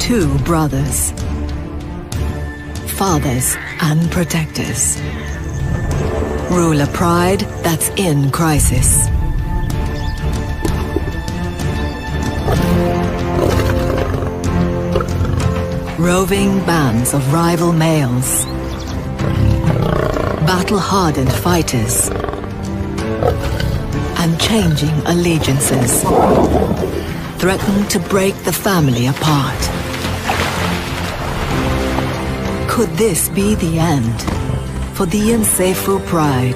two brothers, fathers and protectors, rule a pride that's in crisis. Roving bands of rival males, battle-hardened fighters, and changing allegiances threaten to break the family apart. Could this be the end for the Nsefu pride?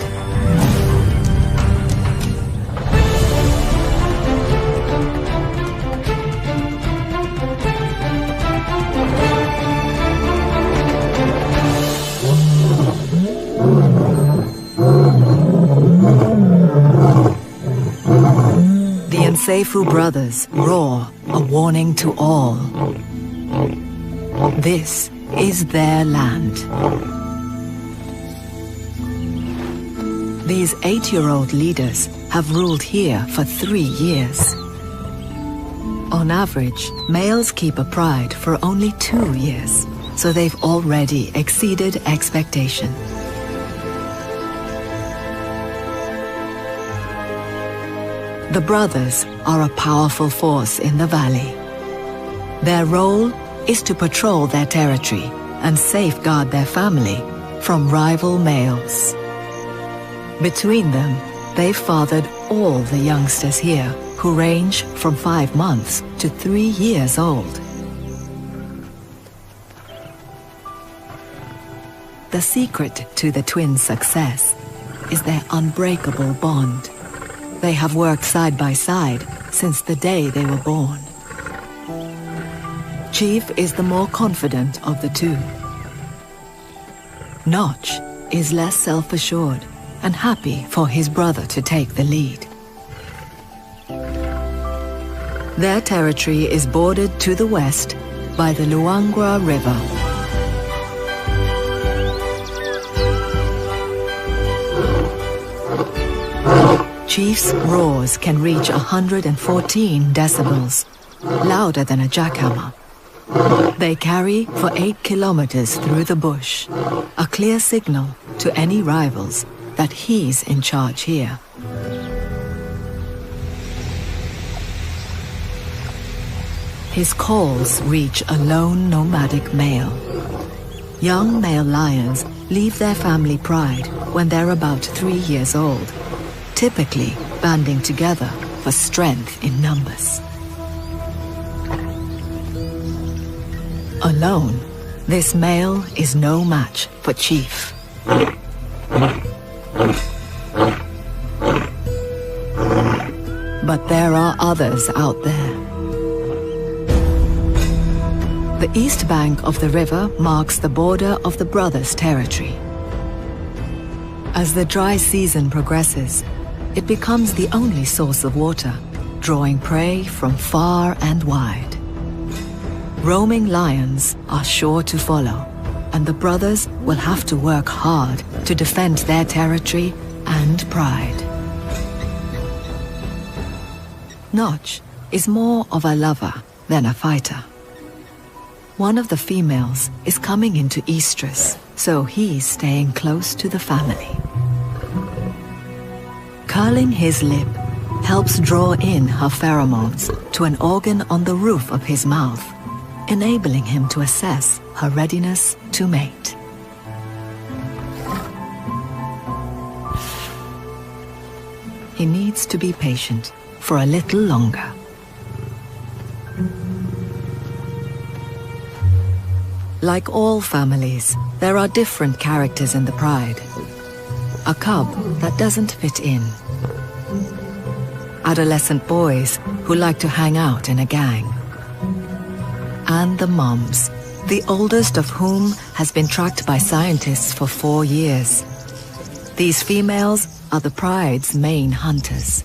The Nsefu brothers roar a warning to all. This is their land. These 8-year-old leaders have ruled here for 3 years. On average, males keep a pride for only 2 years, so they've already exceeded expectation. The brothers are a powerful force in the valley. Their role is to patrol their territory and safeguard their family from rival males. Between them, they've fathered all the youngsters here, who range from 5 months to 3 years old. The secret to the twins' success is their unbreakable bond. They have worked side by side since the day they were born. Chief is the more confident of the two. Notch is less self-assured and happy for his brother to take the lead. Their territory is bordered to the west by the Luangwa River. Chief's roars can reach 114 decibels, louder than a jackhammer. They carry for 8 kilometers through the bush, a clear signal to any rivals that he's in charge here. His calls reach a lone nomadic male. Young male lions leave their family pride when they're about 3 years old, typically banding together for strength in numbers. Alone, this male is no match for Chief. But there are others out there. The east bank of the river marks the border of the brothers' territory. As the dry season progresses, it becomes the only source of water, drawing prey from far and wide. Roaming lions are sure to follow, and the brothers will have to work hard to defend their territory and pride. Notch is more of a lover than a fighter. One of the females is coming into estrus, so he's staying close to the family. Curling his lip helps draw in her pheromones to an organ on the roof of his mouth, enabling him to assess her readiness to mate. He needs to be patient for a little longer. Like all families, there are different characters in the pride. A cub that doesn't fit in. Adolescent boys who like to hang out in a gang. And the moms, the oldest of whom has been tracked by scientists for 4 years. These females are the pride's main hunters.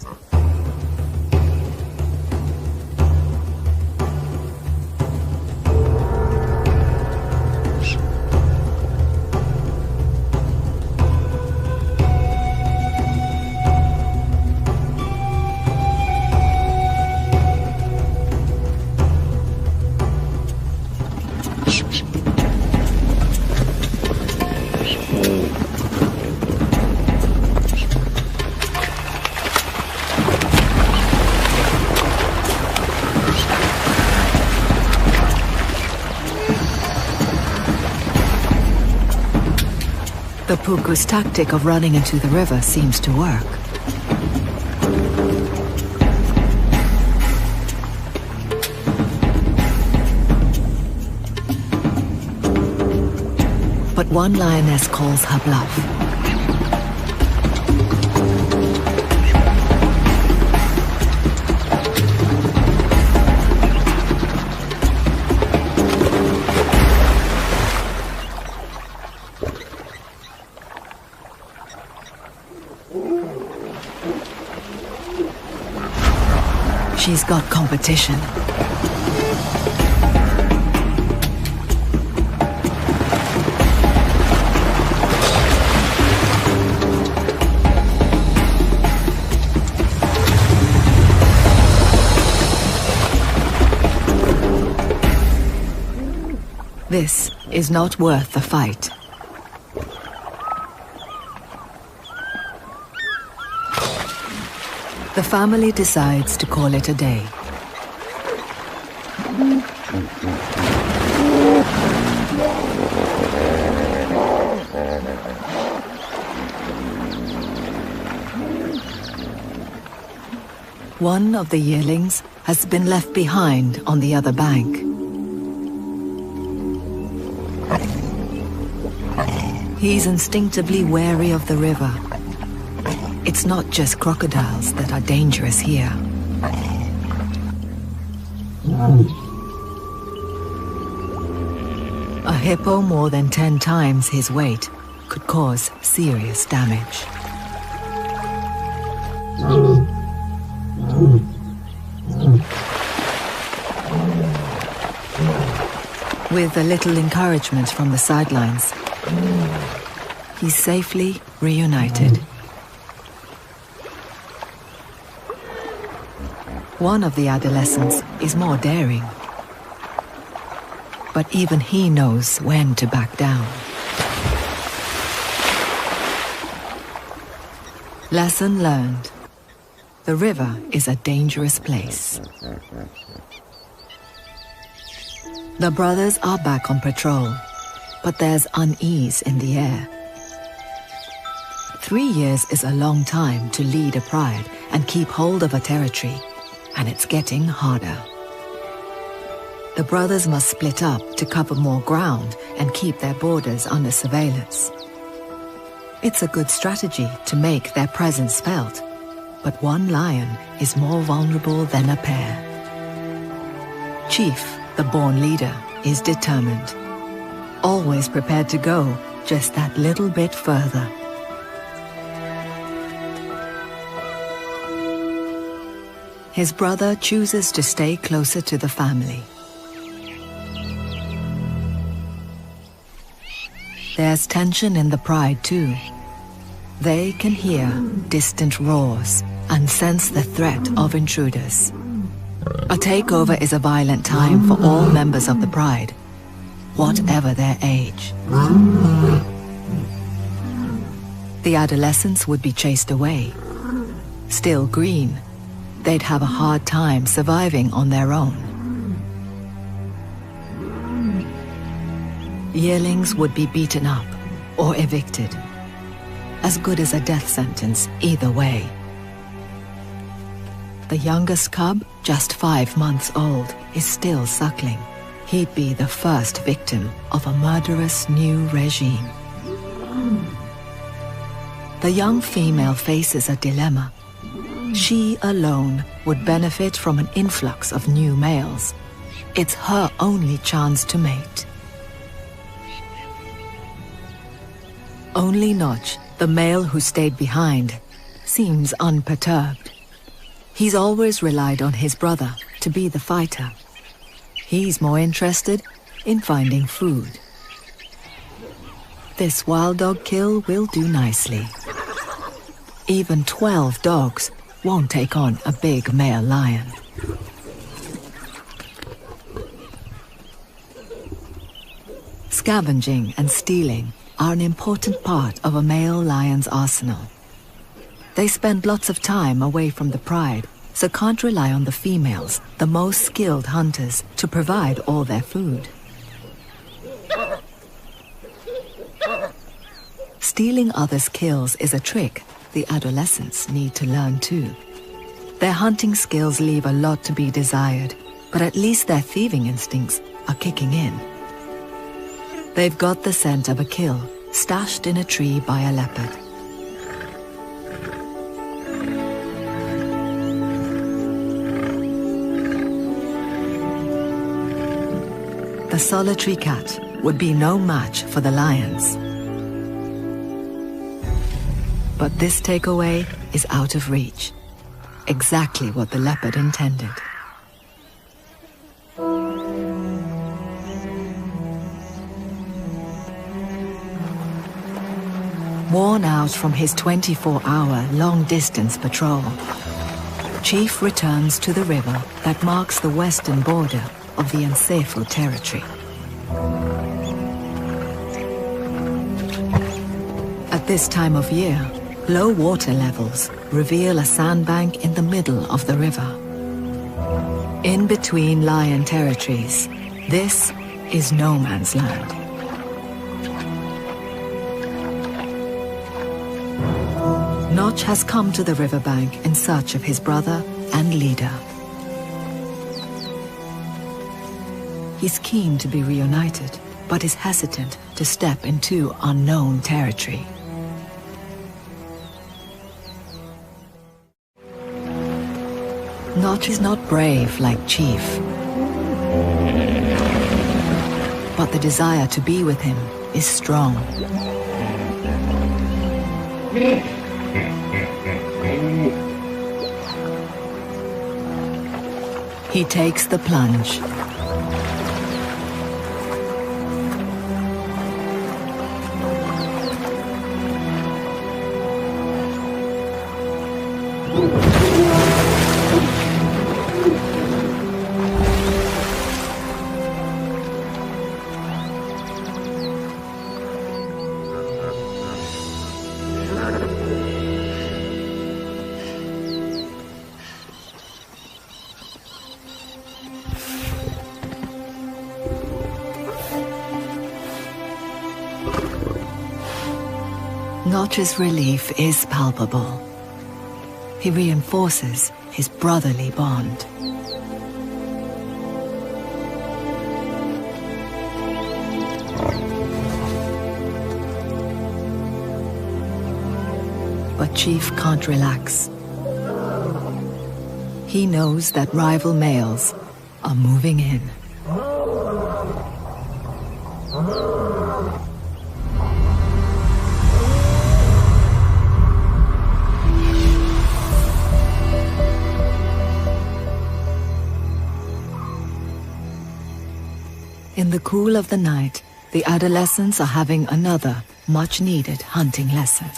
The puku's tactic of running into the river seems to work. But one lioness calls her bluff. She's got competition. This is not worth the fight. The family decides to call it a day. One of the yearlings has been left behind on the other bank. He's instinctively wary of the river. It's not just crocodiles that are dangerous here. A hippo more than 10 times his weight could cause serious damage. With a little encouragement from the sidelines, he's safely reunited. One of the adolescents is more daring, but even he knows when to back down. Lesson learned. The river is a dangerous place. The brothers are back on patrol, but there's unease in the air. 3 years is a long time to lead a pride and keep hold of a territory, and it's getting harder. The brothers must split up to cover more ground and keep their borders under surveillance. It's a good strategy to make their presence felt, but one lion is more vulnerable than a pair. Chief, the born leader, is determined, always prepared to go just that little bit further. His brother chooses to stay closer to the family. There's tension in the pride too. They can hear distant roars and sense the threat of intruders. A takeover is a violent time for all members of the pride, whatever their age. The adolescents would be chased away. Still green, they'd have a hard time surviving on their own. Yearlings would be beaten up or evicted. As good as a death sentence either way. The youngest cub, just 5 months old, is still suckling. He'd be the first victim of a murderous new regime. The young female faces a dilemma. She alone would benefit from an influx of new males. It's her only chance to mate. Only Notch, the male who stayed behind, seems unperturbed. He's always relied on his brother to be the fighter. He's more interested in finding food. This wild dog kill will do nicely. Even 12 dogs won't take on a big male lion. Scavenging and stealing are an important part of a male lion's arsenal. They spend lots of time away from the pride, so can't rely on the females, the most skilled hunters, to provide all their food. stealing others' kills is a trick the adolescents need to learn too. Their hunting skills leave a lot to be desired, but at least their thieving instincts are kicking in. They've got the scent of a kill stashed in a tree by a leopard. The solitary cat would be no match for the lions. But this takeaway is out of reach. Exactly what the leopard intended. Worn out from his 24-hour long-distance patrol, Chief returns to the river that marks the western border of the Nsefo territory. At this time of year, low water levels reveal a sandbank in the middle of the river. In between lion territories, this is no man's land. Notch has come to the riverbank in search of his brother and leader. He's keen to be reunited, but is hesitant to step into unknown territory. Notch is not brave like Chief, but the desire to be with him is strong. He takes the plunge. Notch's relief is palpable. He reinforces his brotherly bond. But Chief can't relax. He knows that rival males are moving in. In the cool of the night, the adolescents are having another much-needed hunting lesson.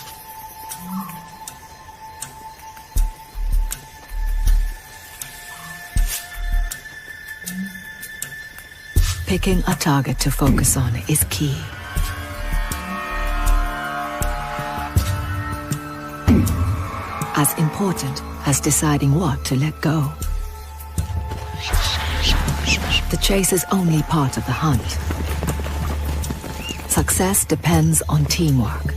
Picking a target to focus on is key. As important as deciding what to let go. The chase is only part of the hunt. Success depends on teamwork.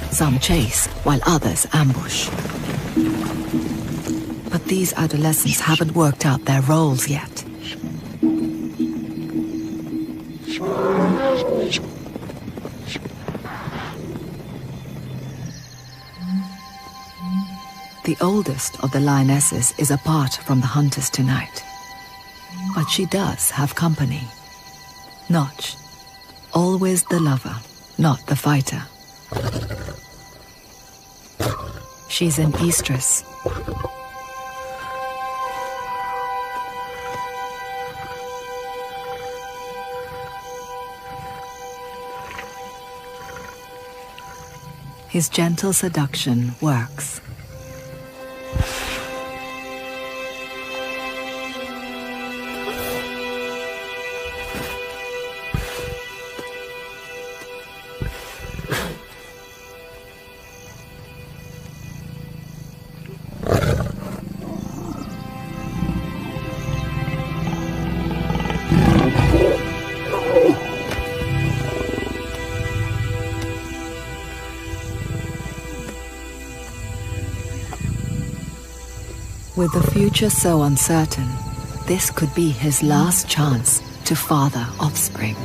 Some chase while others ambush. But these adolescents haven't worked out their roles yet. The oldest of the lionesses is apart from the hunters tonight. But she does have company. Notch, always the lover, not the fighter. She's an estrus. His gentle seduction works. With the future so uncertain, this could be his last chance to father offspring.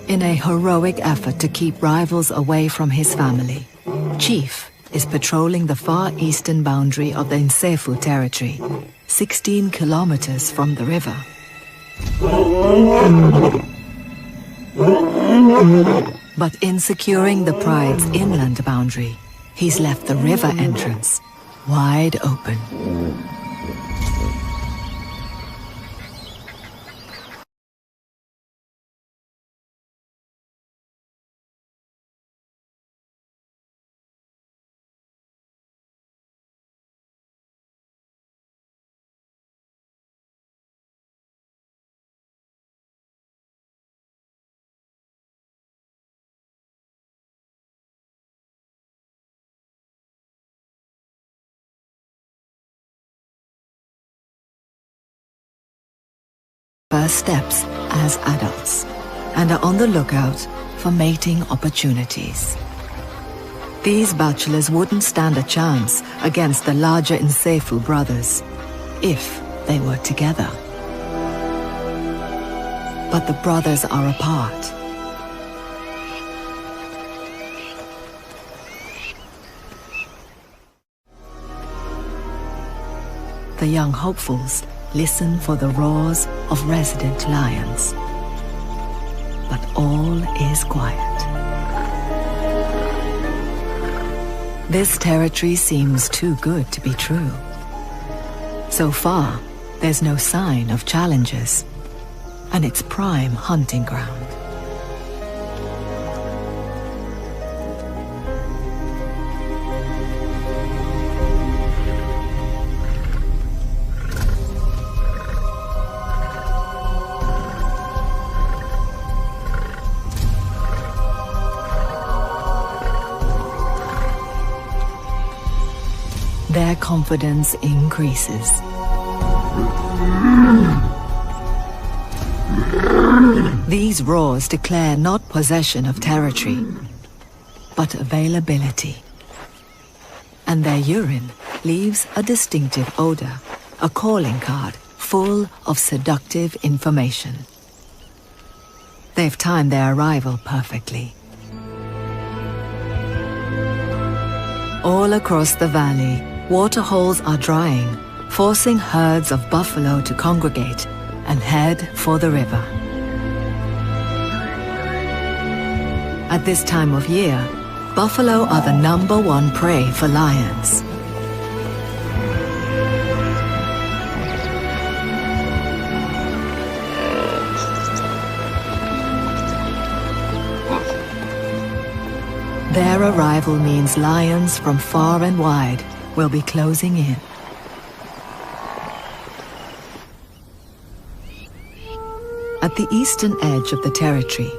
In a heroic effort to keep rivals away from his family, Chief is patrolling the far eastern boundary of the Nsefu territory, 16 kilometers from the river. But in securing the pride's inland boundary, he's left the river entrance wide open. First steps as adults and are on the lookout for mating opportunities. These bachelors wouldn't stand a chance against the larger Nsefu brothers if they were together. But the brothers are apart. The young hopefuls listen for the roars of resident lions. But all is quiet. This territory seems too good to be true. So far, there's no sign of challengers, and it's prime hunting ground. Their confidence increases. These roars declare not possession of territory, but availability. And their urine leaves a distinctive odor, a calling card full of seductive information. They've timed their arrival perfectly. All across the valley, waterholes are drying, forcing herds of buffalo to congregate and head for the river. At this time of year, buffalo are the #1 prey for lions. Their arrival means lions from far and wide will be closing in. At the eastern edge of the territory,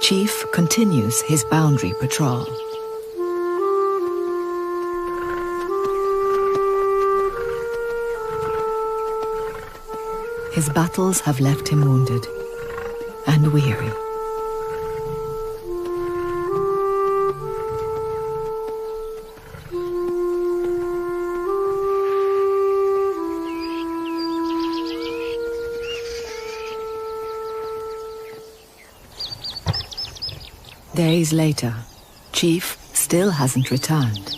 Chief continues his boundary patrol. His battles have left him wounded and weary. Days later, Chief still hasn't returned.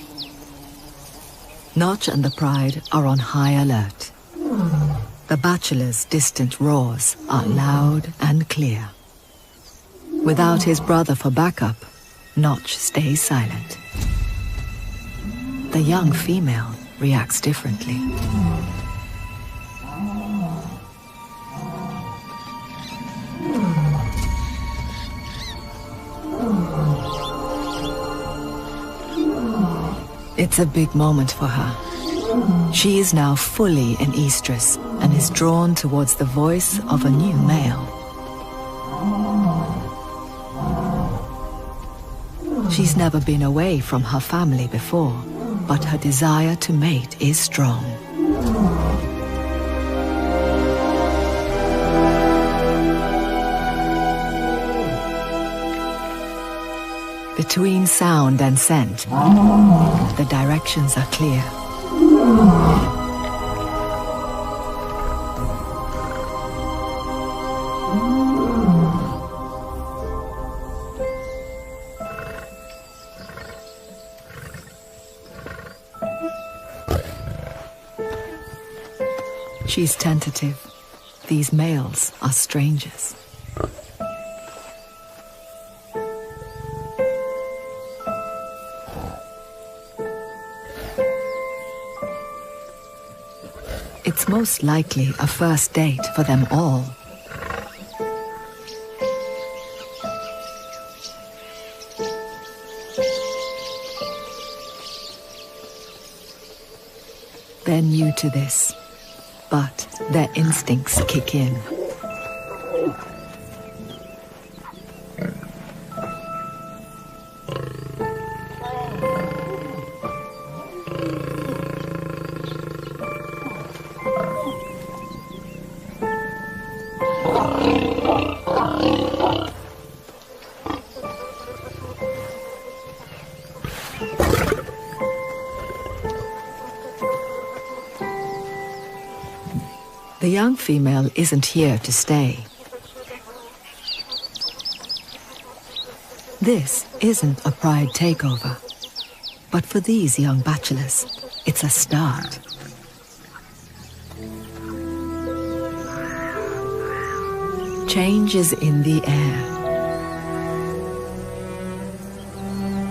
Notch and the Pride are on high alert. The bachelor's distant roars are loud and clear. Without his brother for backup, Notch stays silent. The young female reacts differently. It's a big moment for her. She is now fully in estrus and is drawn towards the voice of a new male. She's never been away from her family before, but her desire to mate is strong. Between sound and scent, the directions are clear. She's tentative. These males are strangers. It's most likely a first date for them all. They're new to this, but their instincts kick in. The young female isn't here to stay. This isn't a pride takeover, but for these young bachelors, it's a start. Change is in the air.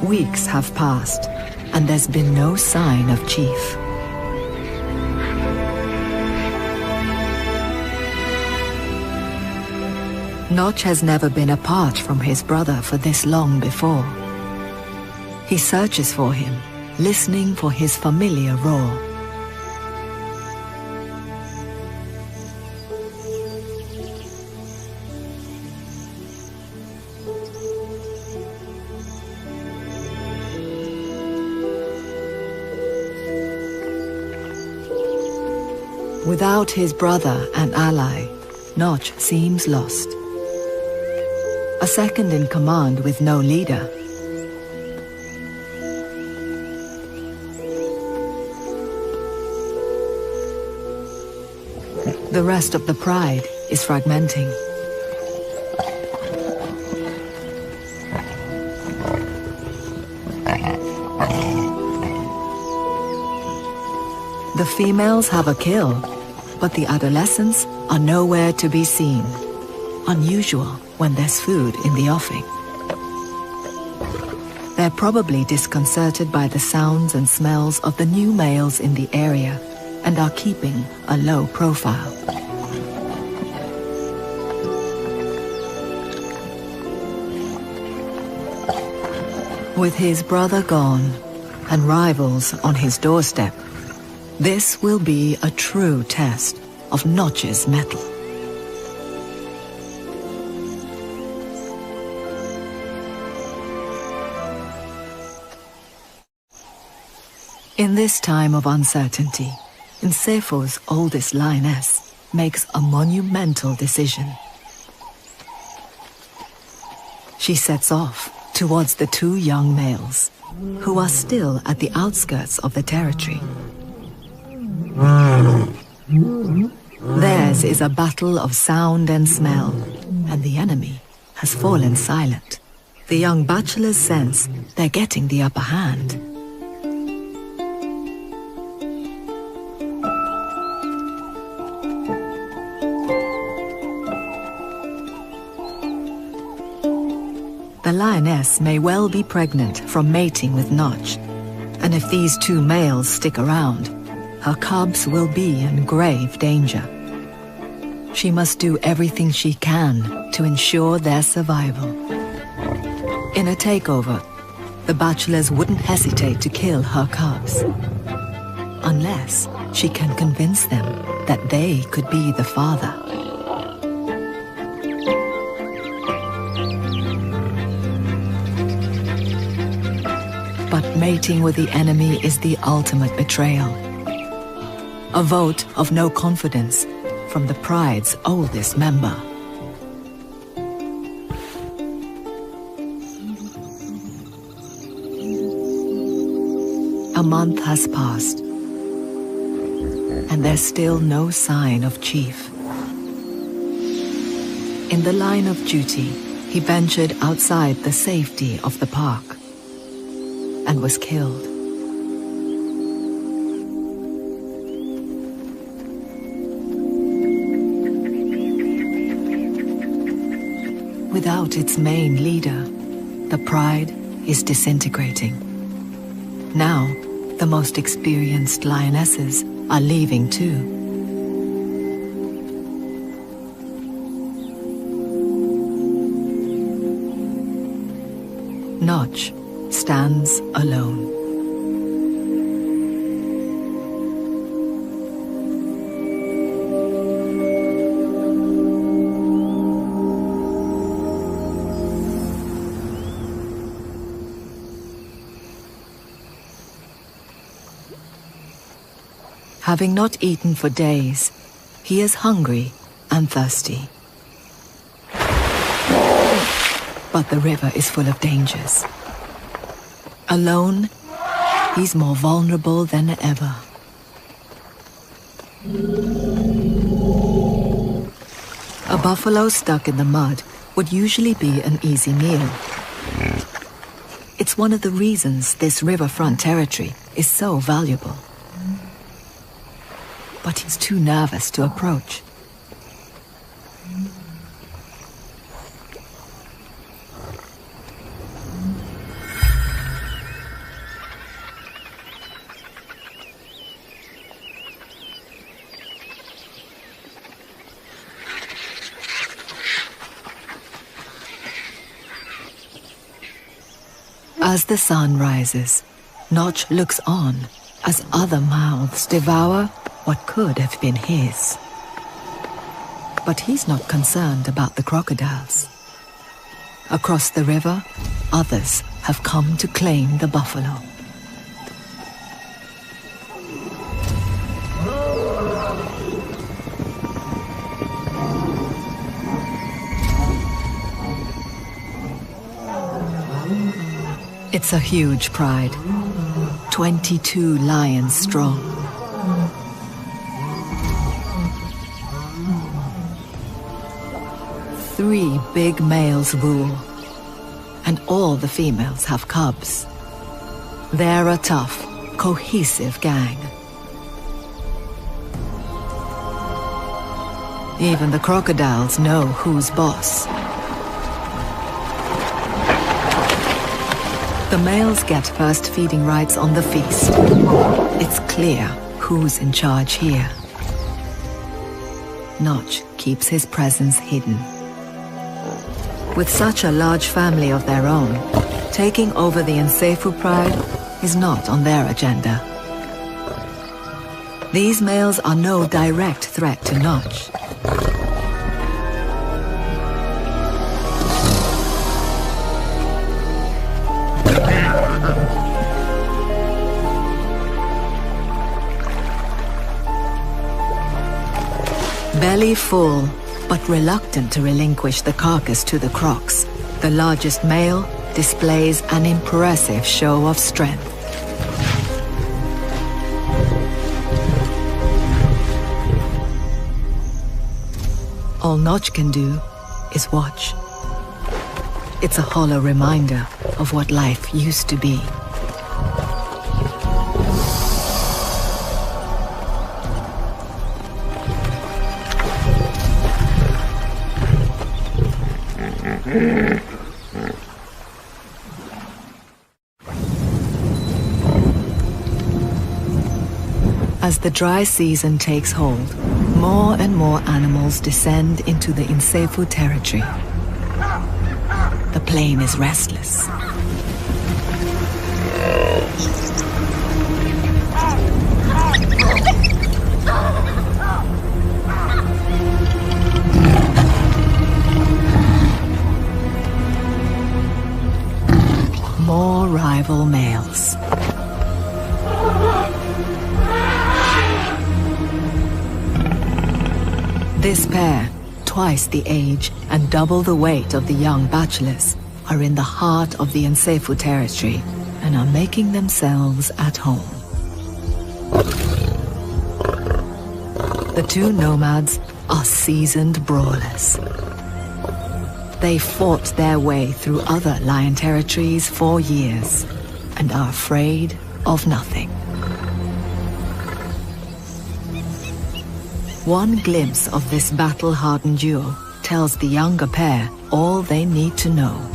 Weeks have passed, and there's been no sign of Chief. Notch has never been apart from his brother for this long before. He searches for him, listening for his familiar roar. Without his brother and ally, Notch seems lost. A second in command with no leader. The rest of the pride is fragmenting. The females have a kill, but the adolescents are nowhere to be seen. Unusual when there's food in the offing. They're probably disconcerted by the sounds and smells of the new males in the area and are keeping a low profile. With his brother gone and rivals on his doorstep, this will be a true test of Notch's mettle. In this time of uncertainty, Nsefo's oldest lioness makes a monumental decision. She sets off towards the two young males, who are still at the outskirts of the territory. Theirs is a battle of sound and smell, and the enemy has fallen silent. The young bachelors sense they're getting the upper hand. The lioness may well be pregnant from mating with Notch, and if these two males stick around, her cubs will be in grave danger. She must do everything she can to ensure their survival. In a takeover, the bachelors wouldn't hesitate to kill her cubs, unless she can convince them that they could be the father. But mating with the enemy is the ultimate betrayal. A vote of no confidence from the pride's oldest member. A month has passed, and there's still no sign of Chief. In the line of duty, he ventured outside the safety of the park and was killed. Without its main leader, the pride is disintegrating. Now, the most experienced lionesses are leaving too. Notch stands alone. Having not eaten for days, he is hungry and thirsty. But the river is full of dangers. Alone, he's more vulnerable than ever. A buffalo stuck in the mud would usually be an easy meal. It's one of the reasons this riverfront territory is so valuable. But he's too nervous to approach. As the sun rises, Notch looks on as other mouths devour what could have been his. But he's not concerned about the crocodiles. Across the river, others have come to claim the buffalo. It's a huge pride. 22 lions strong. Three big males rule, and all the females have cubs. They're a tough, cohesive gang. Even the crocodiles know who's boss. The males get first feeding rights on the feast. It's clear who's in charge here. Notch keeps his presence hidden. With such a large family of their own, taking over the Nsefu pride is not on their agenda. These males are no direct threat to Notch. Belly full, but reluctant to relinquish the carcass to the crocs, the largest male displays an impressive show of strength. All Notch can do is watch. It's a hollow reminder of what life used to be. As the dry season takes hold, more and more animals descend into the Nsefu territory. The plain is restless. More rival males. This pair, twice the age and double the weight of the young bachelors, are in the heart of the Nsefu territory and are making themselves at home. The two nomads are seasoned brawlers. They fought their way through other lion territories for years and are afraid of nothing. One glimpse of this battle-hardened duo tells the younger pair all they need to know.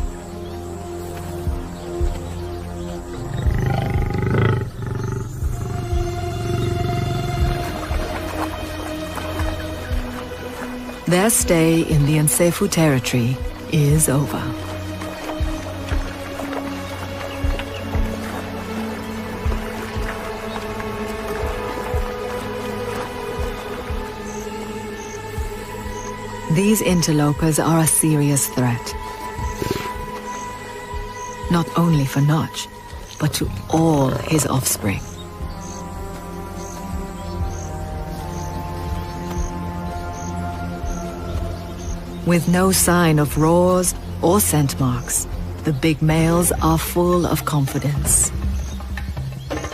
Their stay in the Nsefu territory is over. These interlopers are a serious threat. Not only for Notch, but to all his offspring. With no sign of roars or scent marks, the big males are full of confidence.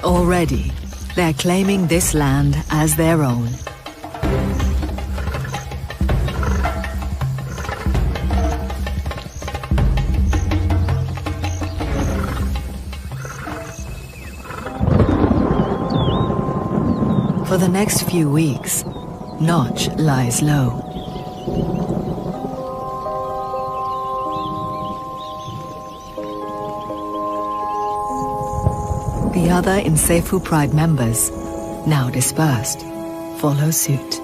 Already, they're claiming this land as their own. For the next few weeks, Notch lies low. The other Nsefu Pride members, now dispersed, follow suit.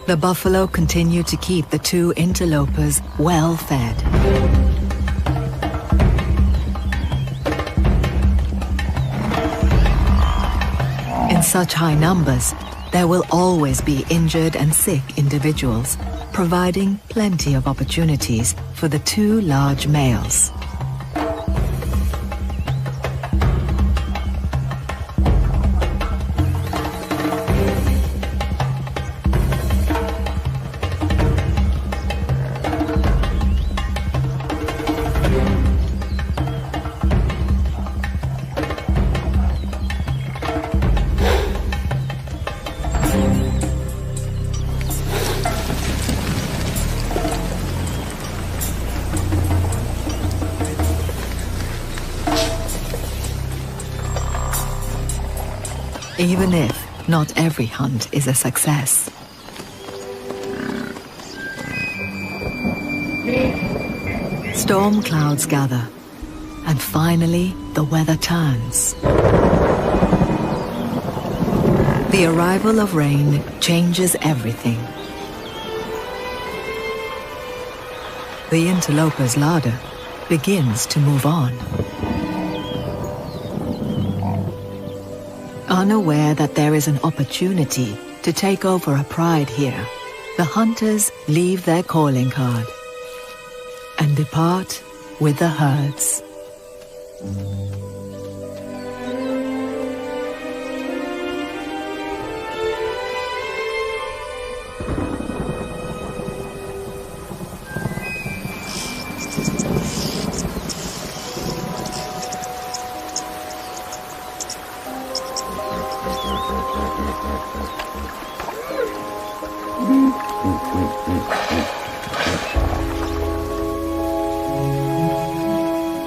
The buffalo continue to keep the two interlopers well fed. In such high numbers, there will always be injured and sick individuals, providing plenty of opportunities for the two large males. Even if not every hunt is a success. Storm clouds gather, and finally the weather turns. The arrival of rain changes everything. The interloper's larder begins to move on. Unaware that there is an opportunity to take over a pride here, the hunters leave their calling card and depart with the herds.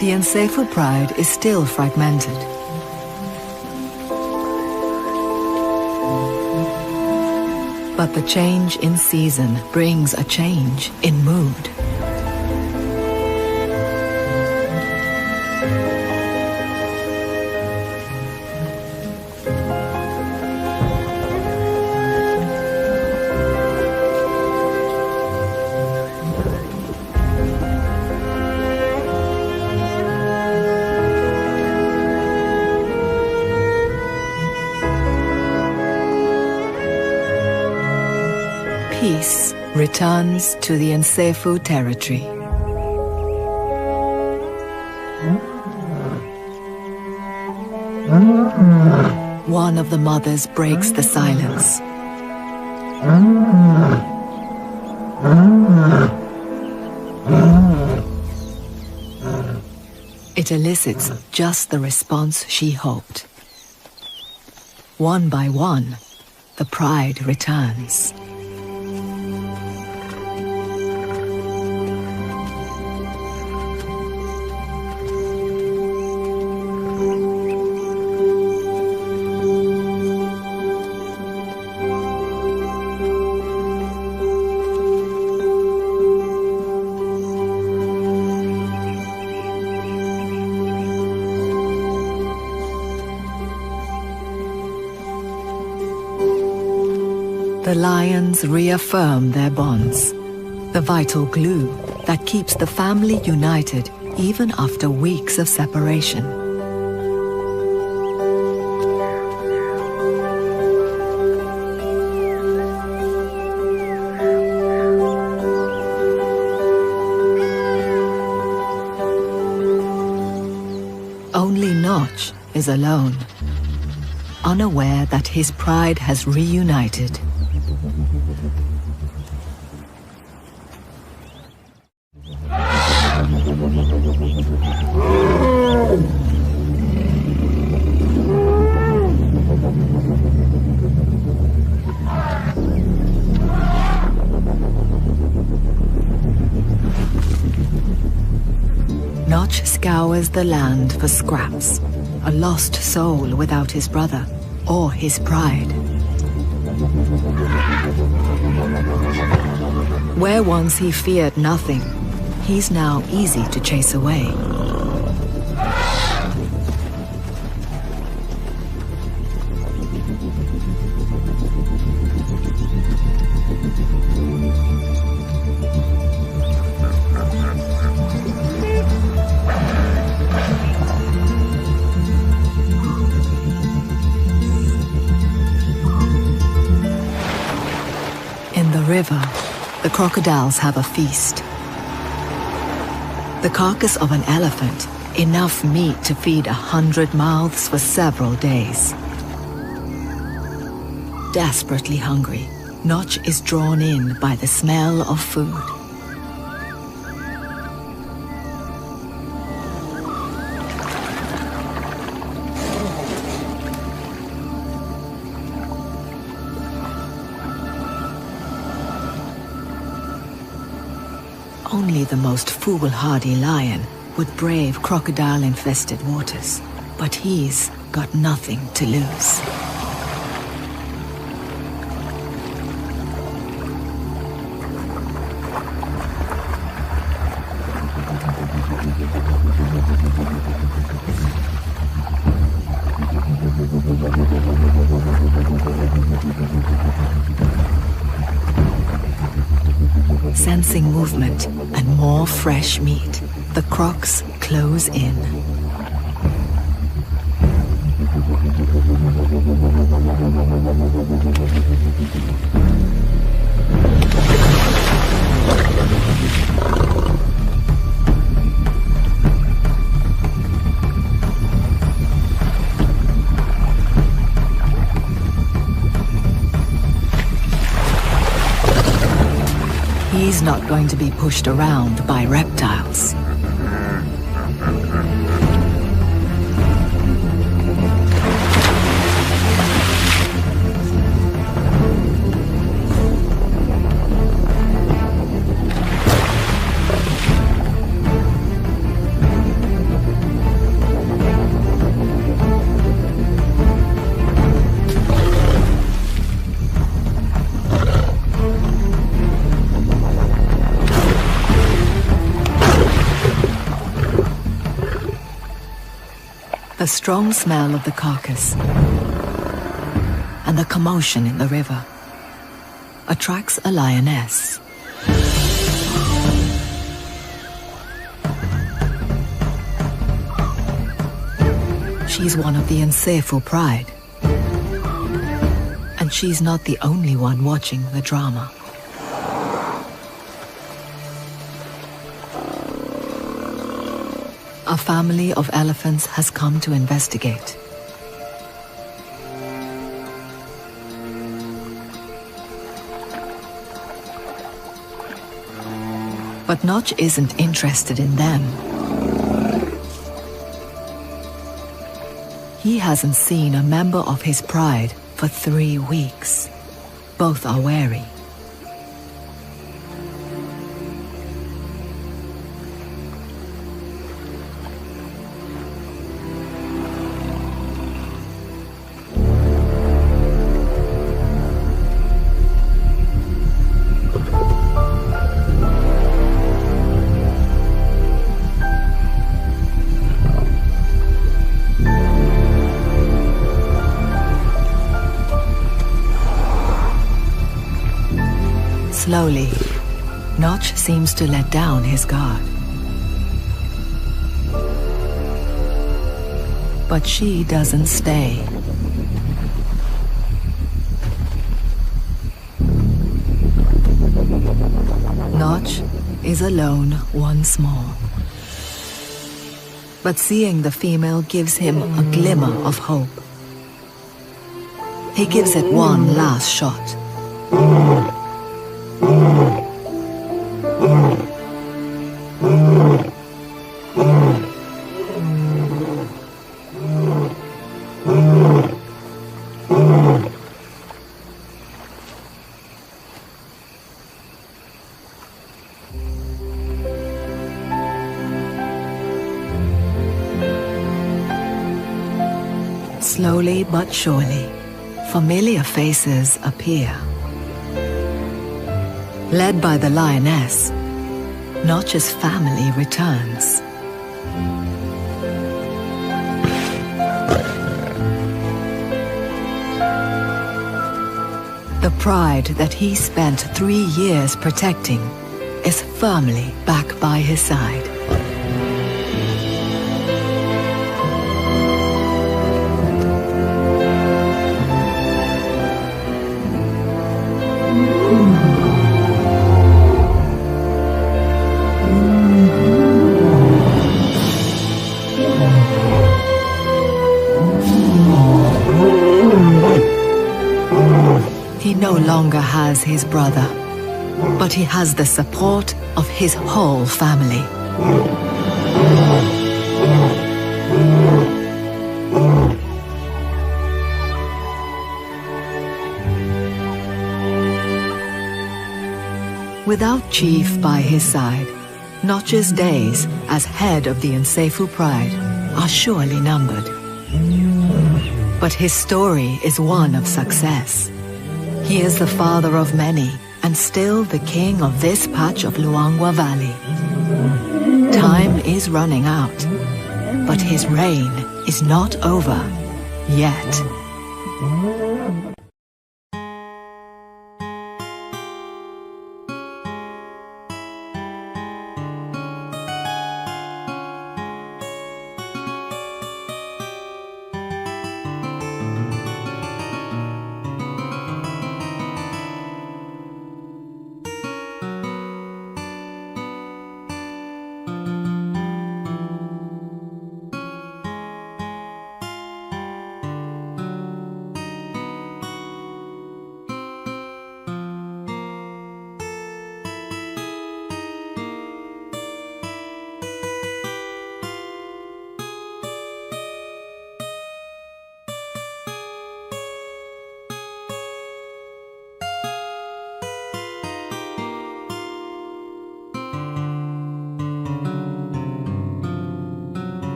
The Nsefu pride is still fragmented. But the change in season brings a change in mood. Peace returns to the Nsefu territory. One of the mothers breaks the silence. It elicits just the response she hoped. One by one, the pride returns. The lions reaffirm their bonds, the vital glue that keeps the family united even after weeks of separation. Only Notch is alone, unaware that his pride has reunited. Notch scours the land for scraps, a lost soul without his brother or his pride. Where once he feared nothing, he's now easy to chase away. In the river, the crocodiles have a feast. The carcass of an elephant, enough meat to feed 100 mouths for several days. Desperately hungry, Notch is drawn in by the smell of food. Only the most foolhardy lion would brave crocodile-infested waters, but he's got nothing to lose. Sensing movement and more fresh meat, the crocs close in. He's not going to be pushed around by reptiles. The strong smell of the carcass and the commotion in the river attracts a lioness. She's one of the Nsefu pride, and she's not the only one watching the drama. a family of elephants has come to investigate. But Notch isn't interested in them. He hasn't seen a member of his pride for 3 weeks. Both are wary. Slowly, Notch seems to let down his guard. But she doesn't stay. Notch is alone once more. But seeing the female gives him a glimmer of hope. He gives it one last shot. Slowly but surely, familiar faces appear. Led by the lioness, Notch's family returns. The pride that he spent 3 years protecting is firmly back by his side. He no longer has his brother, but he has the support of his whole family. Without Chief by his side, Notch's days as head of the Nsefu Pride are surely numbered. But his story is one of success. He is the father of many, and still the king of this patch of Luangwa Valley. Time is running out, but his reign is not over yet.